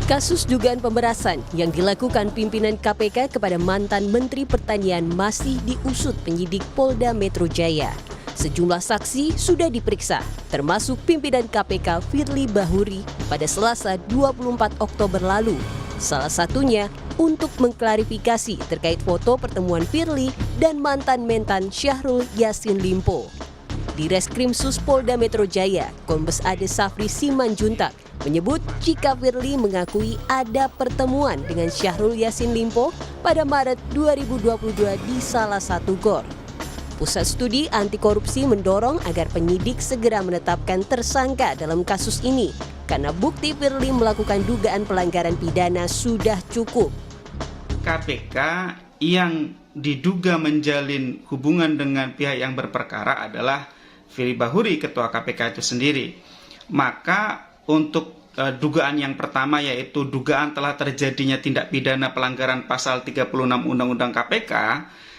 Kasus dugaan pemerasan yang dilakukan pimpinan KPK kepada mantan Menteri Pertanian masih diusut penyidik Polda Metro Jaya. Sejumlah saksi sudah diperiksa, termasuk pimpinan KPK Firly Bahuri pada Selasa 24 Oktober lalu. Salah satunya untuk mengklarifikasi terkait foto pertemuan Firly dan mantan Mentan Syahrul Yassin Limpo. Di Reskrimsus Polda Metro Jaya, Kombes Ade Safri Simanjuntak menyebut jika Firly mengakui ada pertemuan dengan Syahrul Yassin Limpo pada Maret 2022 di salah satu gor. Pusat Studi Anti Korupsi mendorong agar penyidik segera menetapkan tersangka dalam kasus ini karena bukti Firly melakukan dugaan pelanggaran pidana sudah cukup. KPK yang diduga menjalin hubungan dengan pihak yang berperkara adalah Firly Bahuri, Ketua KPK itu sendiri. Maka untuk dugaan yang pertama yaitu dugaan telah terjadinya tindak pidana pelanggaran pasal 36 Undang-Undang KPK,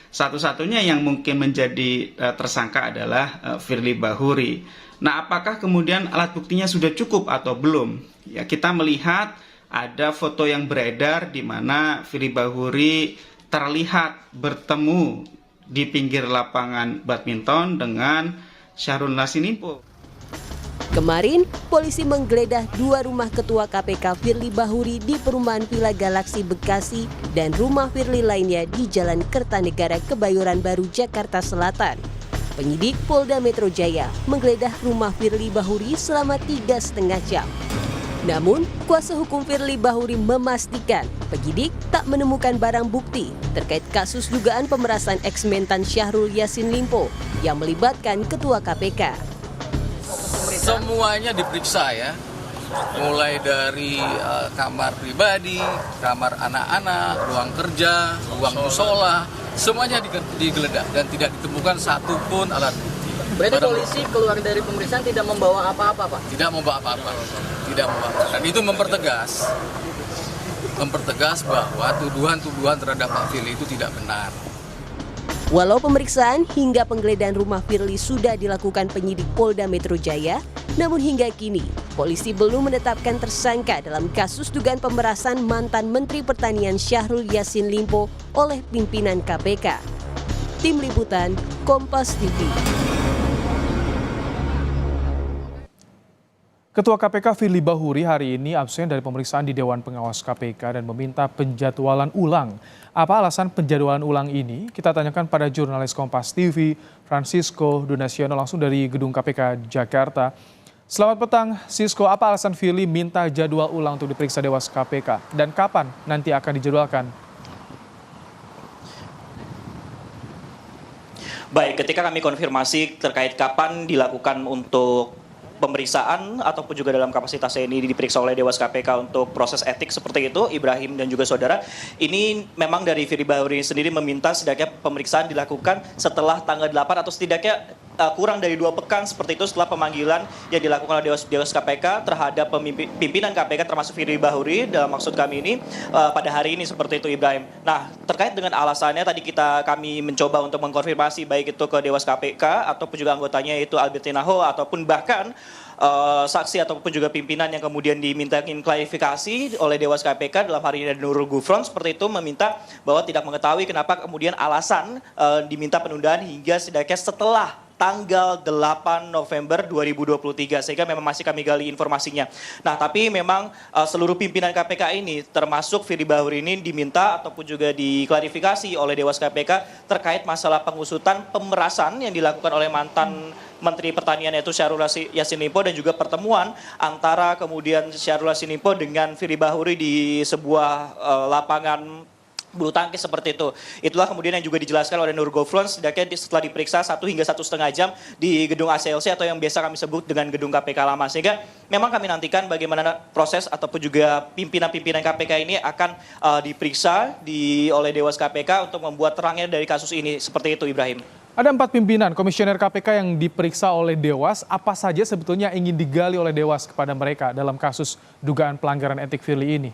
satu-satunya yang mungkin menjadi tersangka adalah Firly Bahuri. Nah, apakah kemudian alat buktinya sudah cukup atau belum? Ya, kita melihat ada foto yang beredar di mana Firly Bahuri terlihat bertemu di pinggir lapangan badminton dengan Syahrul Yassin Limpo. Kemarin, polisi menggeledah dua rumah Ketua KPK Firly Bahuri di perumahan Villa Galaksi Bekasi dan rumah Firly lainnya di Jalan Kertanegara, Kebayoran Baru, Jakarta Selatan. Penyidik Polda Metro Jaya menggeledah rumah Firly Bahuri selama 3,5 jam. Namun, kuasa hukum Firly Bahuri memastikan penyidik tak menemukan barang bukti terkait kasus dugaan pemerasan eks-Mentan Syahrul Yassin Limpo yang melibatkan Ketua KPK. Semuanya diperiksa ya, mulai dari kamar pribadi, kamar anak-anak, ruang kerja, ruang musola, semuanya digeledah dan tidak ditemukan satupun alat bukti. Berarti polisi keluar dari pemeriksaan tidak membawa apa-apa, Pak? Tidak membawa apa-apa, tidak membawa. Dan itu mempertegas bahwa tuduhan-tuduhan terhadap Pak Firly itu tidak benar. Walau pemeriksaan hingga penggeledahan rumah Firly sudah dilakukan penyidik Polda Metro Jaya, namun hingga kini polisi belum menetapkan tersangka dalam kasus dugaan pemerasan mantan Menteri Pertanian Syahrul Yassin Limpo oleh pimpinan KPK. Tim Liputan, Kompas TV. Ketua KPK Firly Bahuri hari ini absen dari pemeriksaan di Dewan Pengawas KPK dan meminta penjadwalan ulang. Apa alasan penjadwalan ulang ini? Kita tanyakan pada jurnalis Kompas TV, Francisco Donaciono langsung dari Gedung KPK Jakarta. Selamat petang, Sisko. Apa alasan Firly minta jadwal ulang untuk diperiksa Dewas KPK? Dan kapan nanti akan dijadwalkan? Baik, ketika kami konfirmasi terkait kapan dilakukan untuk pemeriksaan ataupun juga dalam kapasitas saya ini diperiksa oleh Dewas KPK untuk proses etik seperti itu, Ibrahim dan juga saudara, ini memang dari Firly Bahuri sendiri meminta setidaknya pemeriksaan dilakukan setelah tanggal 8 atau setidaknya kurang dari 2 pekan seperti itu setelah pemanggilan yang dilakukan oleh Dewas KPK terhadap pimpinan KPK termasuk Firly Bahuri dalam maksud kami ini pada hari ini seperti itu, Ibrahim. Nah, terkait dengan alasannya tadi kami mencoba untuk mengkonfirmasi baik itu ke Dewas KPK ataupun juga anggotanya yaitu Albertina Ho ataupun bahkan saksi ataupun juga pimpinan yang kemudian dimintain klarifikasi oleh Dewas KPK dalam hari ini ada Nurul Gufron seperti itu meminta bahwa tidak mengetahui kenapa kemudian alasan diminta penundaan hingga setidaknya setelah tanggal 8 November 2023 sehingga memang masih kami gali informasinya. Nah, tapi memang seluruh pimpinan KPK ini termasuk Firly Bahuri ini diminta ataupun juga diklarifikasi oleh Dewas KPK terkait masalah pengusutan pemerasan yang dilakukan oleh mantan Menteri Pertanian yaitu Syahrul Yassin Limpo dan juga pertemuan antara kemudian Syahrul Yassin Limpo dengan Firly Bahuri di sebuah lapangan bulu tangkis seperti itu. Itulah kemudian yang juga dijelaskan oleh Nurul Gufron setelah diperiksa 1 hingga 1,5 jam di gedung ACLC atau yang biasa kami sebut dengan gedung KPK lama. Sehingga memang kami nantikan bagaimana proses ataupun juga pimpinan-pimpinan KPK ini akan diperiksa oleh Dewas KPK untuk membuat terangnya dari kasus ini. Seperti itu, Ibrahim. Ada 4 pimpinan komisioner KPK yang diperiksa oleh Dewas. Apa saja sebetulnya ingin digali oleh Dewas kepada mereka dalam kasus dugaan pelanggaran etik Firly ini?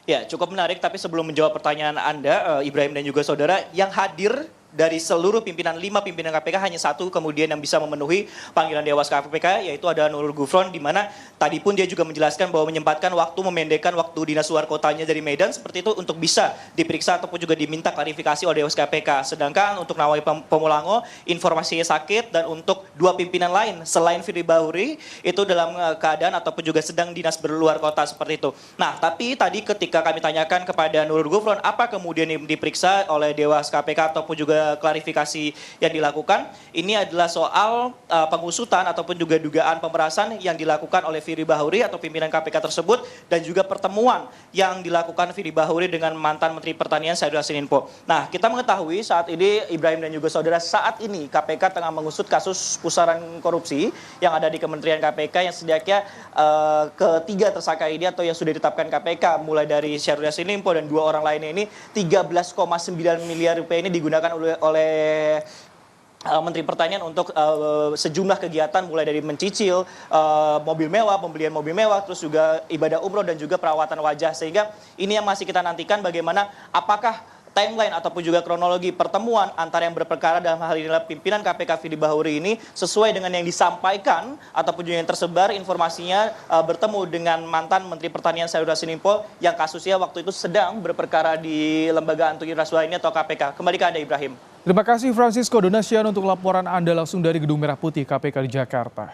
Ya, cukup menarik, tapi sebelum menjawab pertanyaan Anda, Ibrahim dan juga saudara, yang hadir dari seluruh pimpinan 5 pimpinan KPK hanya satu kemudian yang bisa memenuhi panggilan Dewas KPK, yaitu ada Nurul Gufron, di mana tadi pun dia juga menjelaskan bahwa menyempatkan waktu, memendekkan waktu dinas luar kotanya dari Medan seperti itu untuk bisa diperiksa ataupun juga diminta klarifikasi oleh Dewas KPK. Sedangkan untuk Nawai Pemulango informasinya sakit, dan untuk 2 pimpinan lain selain Firly Bahuri itu dalam keadaan ataupun juga sedang dinas berluar kota seperti itu. Nah, tapi tadi ketika kami tanyakan kepada Nurul Gufron apa kemudian yang diperiksa oleh Dewas KPK ataupun juga klarifikasi yang dilakukan, ini adalah soal pengusutan ataupun juga dugaan pemerasan yang dilakukan oleh Firly Bahuri atau pimpinan KPK tersebut, dan juga pertemuan yang dilakukan Firly Bahuri dengan mantan Menteri Pertanian Syahrul Yassin Limpo. Nah, kita mengetahui saat ini Ibrahim dan juga saudara, saat ini KPK tengah mengusut kasus pusaran korupsi yang ada di Kementerian KPK yang setidaknya ketiga tersangka ini atau yang sudah ditetapkan KPK mulai dari Syahrul Yassin Limpo dan 2 orang lainnya ini 13,9 miliar rupiah ini digunakan oleh Menteri Pertanian untuk sejumlah kegiatan mulai dari mencicil mobil mewah, pembelian mobil mewah, terus juga ibadah umroh dan juga perawatan wajah. Sehingga ini yang masih kita nantikan bagaimana apakah timeline ataupun juga kronologi pertemuan antara yang berperkara dalam hal ini adalah pimpinan KPK Firly Bahuri ini sesuai dengan yang disampaikan ataupun juga yang tersebar informasinya bertemu dengan mantan Menteri Pertanian Syahrul Yassin Limpo yang kasusnya waktu itu sedang berperkara di Lembaga Anti Rasuah ini atau KPK. Kembali ke Anda, Ibrahim. Terima kasih Francisco Donasian untuk laporan Anda langsung dari Gedung Merah Putih KPK di Jakarta.